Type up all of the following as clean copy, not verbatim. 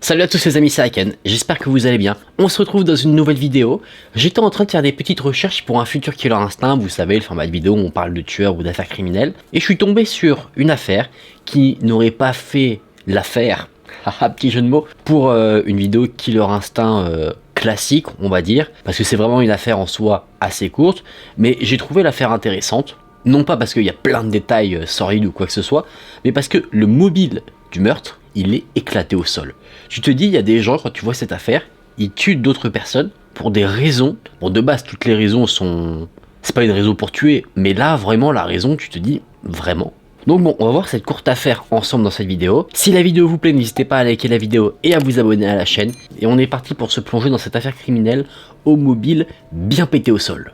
Salut à tous les amis, c'est Aiken, j'espère que vous allez bien. On se retrouve dans une nouvelle vidéo. J'étais en train de faire des petites recherches pour un futur Killer Instinct, vous savez, le format de vidéo où on parle de tueurs ou d'affaires criminelles. Et je suis tombé sur une affaire qui n'aurait pas fait l'affaire, haha petit jeu de mots, pour une vidéo Killer Instinct classique, on va dire. Parce que c'est vraiment une affaire en soi assez courte, mais j'ai trouvé l'affaire intéressante. Non pas parce qu'il y a plein de détails sordides ou quoi que ce soit, mais parce que le mobile du meurtre, il est éclaté au sol. Tu te dis, il y a des gens, quand tu vois cette affaire, ils tuent d'autres personnes pour des raisons. Bon, de base, toutes les raisons sont... C'est pas une raison pour tuer, mais là, vraiment, la raison, tu te dis, vraiment. Donc bon, on va voir cette courte affaire ensemble dans cette vidéo. Si la vidéo vous plaît, n'hésitez pas à liker la vidéo et à vous abonner à la chaîne. Et on est parti pour se plonger dans cette affaire criminelle au mobile bien pété au sol.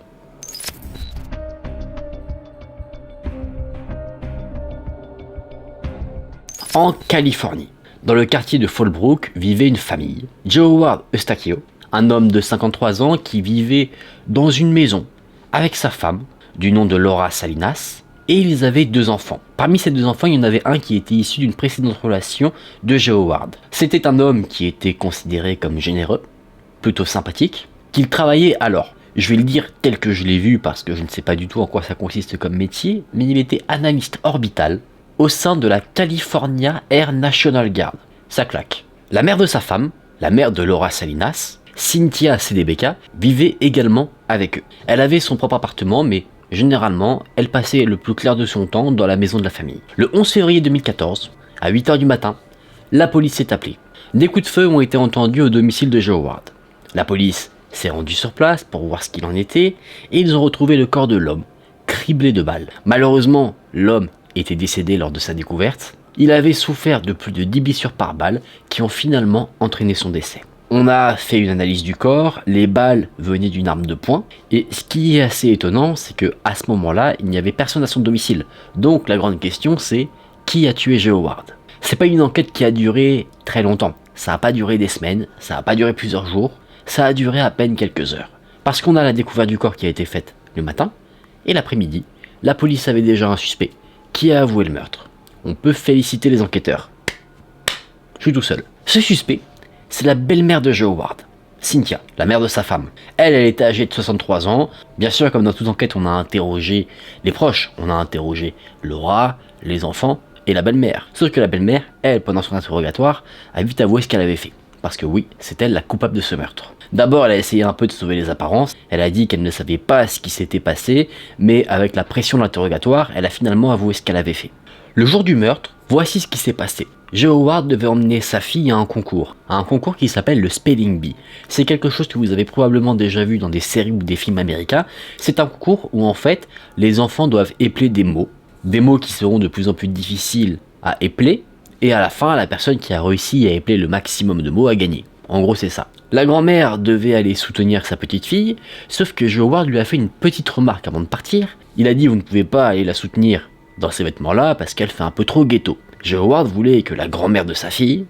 En Californie, dans le quartier de Fallbrook, vivait une famille. Joe Howard Eustachio, un homme de 53 ans qui vivait dans une maison avec sa femme, du nom de Laura Salinas, et ils avaient 2 enfants. Parmi ces 2 enfants, il y en avait un qui était issu d'une précédente relation de Joe Howard. C'était un homme qui était considéré comme généreux, plutôt sympathique, qu'il travaillait alors. Je vais le dire tel que je l'ai vu parce que je ne sais pas du tout en quoi ça consiste comme métier, mais il était analyste orbital au sein de la California Air National Guard. Ça claque. La mère de sa femme, la mère de Laura Salinas, Cynthia CDBK, vivait également avec eux. Elle avait son propre appartement, mais généralement, elle passait le plus clair de son temps dans la maison de la famille. Le 11 février 2014, à 8 h du matin, la police s'est appelée. Des coups de feu ont été entendus au domicile de Joe Howard. La police s'est rendue sur place pour voir ce qu'il en était, et ils ont retrouvé le corps de l'homme, criblé de balles. Malheureusement, l'homme était décédé lors de sa découverte. Il avait souffert de plus de 10 blessures par balle qui ont finalement entraîné son décès. On a fait une analyse du corps, les balles venaient d'une arme de poing, et ce qui est assez étonnant, c'est que à ce moment-là, il n'y avait personne à son domicile. Donc la grande question c'est, qui a tué Joe Howard? C'est pas une enquête qui a duré très longtemps, ça n'a pas duré des semaines, ça n'a pas duré plusieurs jours, ça a duré à peine quelques heures. Parce qu'on a la découverte du corps qui a été faite le matin, et l'après-midi, la police avait déjà un suspect qui a avoué le meurtre. On peut féliciter les enquêteurs. Je suis tout seul. Ce suspect, c'est la belle-mère de Joe Howard, Cynthia, la mère de sa femme. Elle était âgée de 63 ans. Bien sûr, comme dans toute enquête, on a interrogé les proches. On a interrogé Laura, les enfants et la belle-mère. Sauf que la belle-mère, elle, pendant son interrogatoire, a vite avoué ce qu'elle avait fait. Parce que oui, c'est elle la coupable de ce meurtre. D'abord, elle a essayé un peu de sauver les apparences, elle a dit qu'elle ne savait pas ce qui s'était passé, mais avec la pression de l'interrogatoire, elle a finalement avoué ce qu'elle avait fait. Le jour du meurtre, voici ce qui s'est passé. Joe Howard devait emmener sa fille à un concours qui s'appelle le Spelling Bee. C'est quelque chose que vous avez probablement déjà vu dans des séries ou des films américains. C'est un concours où en fait, les enfants doivent épeler des mots qui seront de plus en plus difficiles à épeler, et à la fin, la personne qui a réussi à épeler le maximum de mots a gagné. En gros, c'est ça. La grand-mère devait aller soutenir sa petite fille, sauf que Joe Howard lui a fait une petite remarque avant de partir. Il a dit, vous ne pouvez pas aller la soutenir dans ces vêtements-là parce qu'elle fait un peu trop ghetto. Joe Howard voulait que la grand-mère de sa fille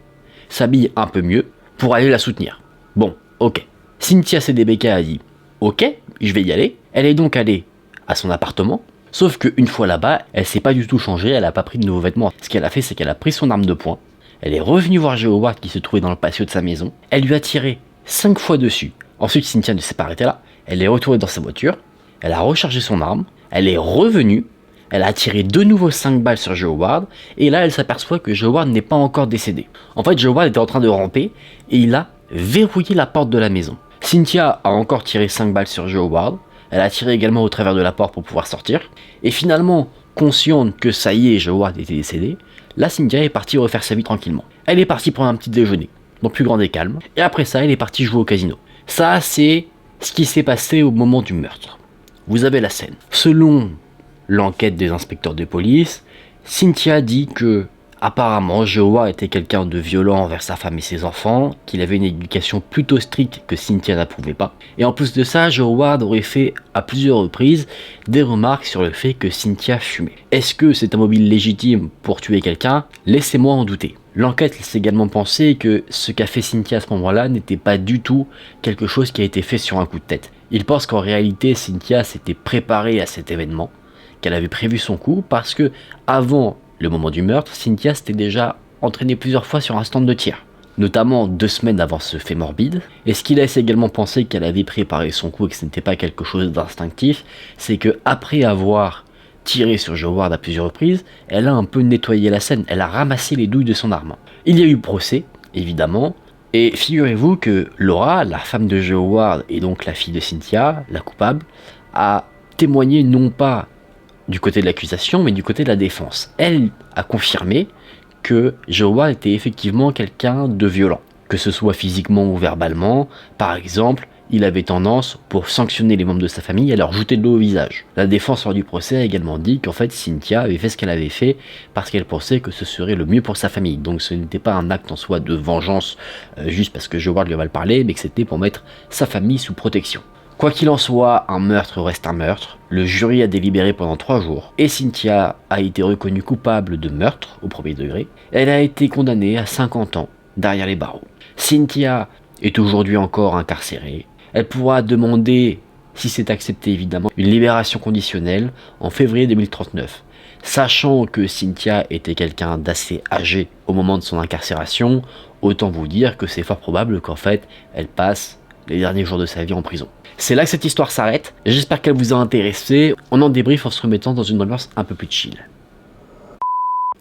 s'habille un peu mieux pour aller la soutenir. Bon, ok. Cynthia CDBK a dit, ok, je vais y aller. Elle est donc allée à son appartement, sauf qu'une fois là-bas, elle s'est pas du tout changée, elle a pas pris de nouveaux vêtements. Ce qu'elle a fait, c'est qu'elle a pris son arme de poing. Elle est revenue voir Joe Howard qui se trouvait dans le patio de sa maison. Elle lui a tiré 5 fois dessus. Ensuite, Cynthia ne s'est pas arrêtée là. Elle est retournée dans sa voiture. Elle a rechargé son arme. Elle est revenue. Elle a tiré de nouveau 5 balles sur Joe Howard. Et là, elle s'aperçoit que Joe Howard n'est pas encore décédé. En fait, Joe Howard était en train de ramper et il a verrouillé la porte de la maison. Cynthia a encore tiré 5 balles sur Joe Howard. Elle a tiré également au travers de la porte pour pouvoir sortir. Et finalement, consciente que ça y est, Joe Howard était décédé, la Cynthia est partie refaire sa vie tranquillement. Elle est partie prendre un petit déjeuner, dans le plus grand des calmes, et après ça, elle est partie jouer au casino. Ça, c'est ce qui s'est passé au moment du meurtre. Vous avez la scène. Selon l'enquête des inspecteurs de police, Cynthia dit que, apparemment, Joe Howard était quelqu'un de violent envers sa femme et ses enfants, qu'il avait une éducation plutôt stricte que Cynthia n'approuvait pas. Et en plus de ça, Joe Howard aurait fait à plusieurs reprises des remarques sur le fait que Cynthia fumait. Est-ce que c'est un mobile légitime pour tuer quelqu'un? Laissez-moi en douter. L'enquête laisse également penser que ce qu'a fait Cynthia à ce moment-là n'était pas du tout quelque chose qui a été fait sur un coup de tête. Il pense qu'en réalité, Cynthia s'était préparée à cet événement, qu'elle avait prévu son coup, parce que avant le moment du meurtre, Cynthia s'était déjà entraînée plusieurs fois sur un stand de tir. notamment 2 semaines avant ce fait morbide. Et ce qui laisse également penser qu'elle avait préparé son coup et que ce n'était pas quelque chose d'instinctif, c'est que après avoir tiré sur Joe Ward à plusieurs reprises, elle a un peu nettoyé la scène, elle a ramassé les douilles de son arme. Il y a eu procès, évidemment, et figurez-vous que Laura, la femme de Joe Ward et donc la fille de Cynthia, la coupable, a témoigné non pas du côté de l'accusation, mais du côté de la défense. Elle a confirmé que Joe Ward était effectivement quelqu'un de violent, que ce soit physiquement ou verbalement. Par exemple, il avait tendance, pour sanctionner les membres de sa famille, à leur jeter de l'eau au visage. La défense lors du procès a également dit qu'en fait Cynthia avait fait ce qu'elle avait fait parce qu'elle pensait que ce serait le mieux pour sa famille. Donc ce n'était pas un acte en soi de vengeance juste parce que Joe Ward lui a mal parlé, mais que c'était pour mettre sa famille sous protection. Quoi qu'il en soit, un meurtre reste un meurtre. Le jury a délibéré pendant 3 jours et Cynthia a été reconnue coupable de meurtre au premier degré. Elle a été condamnée à 50 ans derrière les barreaux. Cynthia est aujourd'hui encore incarcérée. Elle pourra demander, si c'est accepté évidemment, une libération conditionnelle en février 2039. Sachant que Cynthia était quelqu'un d'assez âgé au moment de son incarcération, autant vous dire que c'est fort probable qu'en fait, elle passe les derniers jours de sa vie en prison. C'est là que cette histoire s'arrête, j'espère qu'elle vous a intéressé, on en débrief en se remettant dans une ambiance un peu plus chill.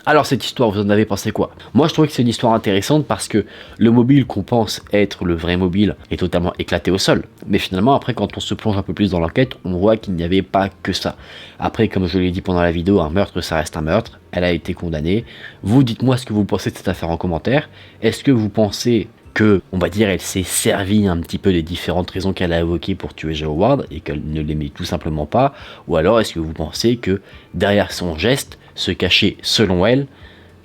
Alors cette histoire, vous en avez pensé quoi? Moi je trouve que c'est une histoire intéressante parce que le mobile qu'on pense être le vrai mobile est totalement éclaté au sol. Mais finalement après quand on se plonge un peu plus dans l'enquête, on voit qu'il n'y avait pas que ça. Après comme je l'ai dit pendant la vidéo, un meurtre ça reste un meurtre, elle a été condamnée. Vous dites-moi ce que vous pensez de cette affaire en commentaire. Est-ce que vous pensez que, on va dire, elle s'est servie un petit peu des différentes raisons qu'elle a évoquées pour tuer Joe Ward et qu'elle ne l'aimait tout simplement pas? Ou alors est-ce que vous pensez que derrière son geste se cachait, selon elle,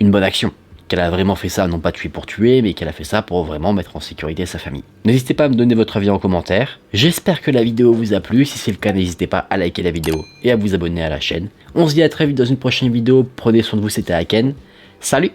une bonne action? Qu'elle a vraiment fait ça, non pas tuer pour tuer, mais qu'elle a fait ça pour vraiment mettre en sécurité sa famille. N'hésitez pas à me donner votre avis en commentaire. J'espère que la vidéo vous a plu. Si c'est le cas, n'hésitez pas à liker la vidéo et à vous abonner à la chaîne. On se dit à très vite dans une prochaine vidéo. Prenez soin de vous, c'était Aken. Salut!